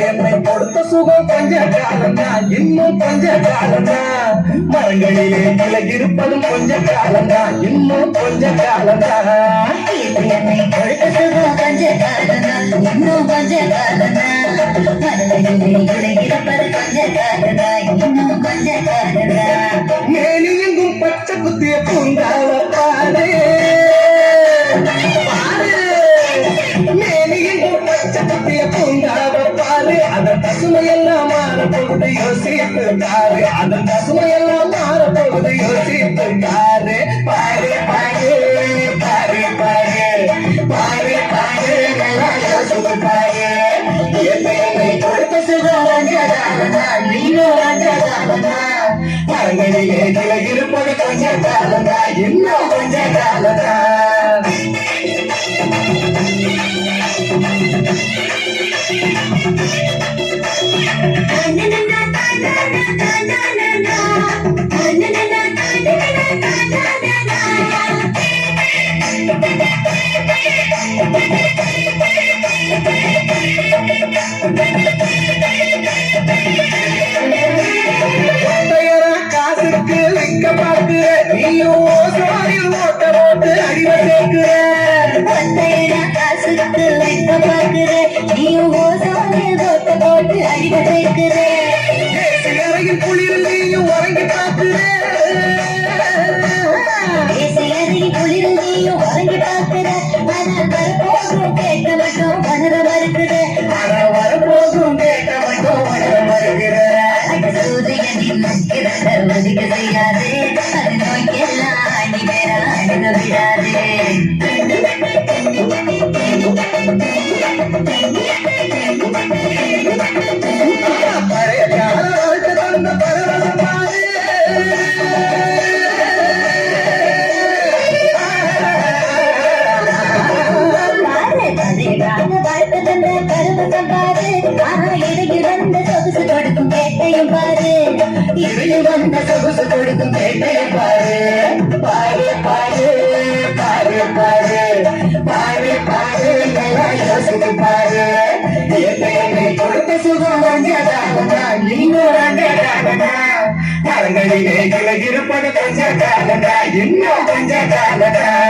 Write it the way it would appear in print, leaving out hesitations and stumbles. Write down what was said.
என்னை கொடுத்த சுகம் கொஞ்ச காலம்தான், இன்னும் கொஞ்ச காலம்தான். மரங்களிலே கிளை இருப்பதும் கொஞ்ச காலம்தான், இன்னும் கொஞ்ச காலம்தான். என்னை கொடுத்த சுகம் கொஞ்ச காலம்தான், இன்னும் கொஞ்ச காலம்தான். மரங்களிலே கிளை இருப்பது கொஞ்ச காலம்தான், இன்னும் கொஞ்ச காலம்தான். மேனி எங்கும் பச்சை குத்திய பூங்காவ பாரு மேனி எங்கும் பச்சை குத்திய பூங்காவ பாரு. அதன் பசுமையெல்லாம் மாறப்போகுது யோசித்து பாரு, அதன் பசுமையெல்லாம் மாறப்போகுது யோசித்து பாரு. பாரு பாரு பாரு பாரு பாரு பாரு நல்லா யோசித்து பாரு. என்னை கொடுத்த சுகம் ரஞ்சகாலதான், நீயும் ரஞ்சகாலதான். மரங்களிலே கிளை இருப்பது கொஞ்ச காலதான், இன்னும் கொஞ்ச காலதான். காசுக்கு விற்க பார்க்கிற நீயும் சோரில் ஓட்ட போட்டு அடிவ சேர்க்கிற. காசுக்கு வைக்க பார்க்கிற நீயும் சோரில் ஓட்ட போட்டு அடிவ சேர்க்கிற. அறையில் குளிரில் நீயும் உறங்கி பார்க்கிற. குளிரில் நீயும் உறங்கி பார்க்கிற. ஆனால் வரப்போகும் கேட்க மட்டும் மனத மறுக்கிற. ஆனால் வரப்போகும் கேட்க மட்டும் மனத மறுக்கிற. சூரியனின் ஒதுக்க செய்யாதே, அது நோய்க்கெல்லாம் அணி வேற அணுக விடாதே. பழைய கால வாழ்க்கை தந்த பரவசமாறு வாழ்க்கை தந்த பரவசம் பாரு. ஆனா இடையில் வந்த சொகுசு கொடுக்கும் கேட்டையும் பாரு, இடையில் வந்த சொகுசு கொடுக்கும் கேட்டையும் பாரு. பாரு பாரு பாரு பாரு பாரு பாரு நல்லா யோசித்து பாரு. என்னை கொடுத்த சுகம் ரஞ்சகாலதான், இன்னும் ரஞ்சகாலதான். மரங்களிலே கிளை இருப்பது கொஞ்ச காலதான், இன்னும் கொஞ்ச காலதான்.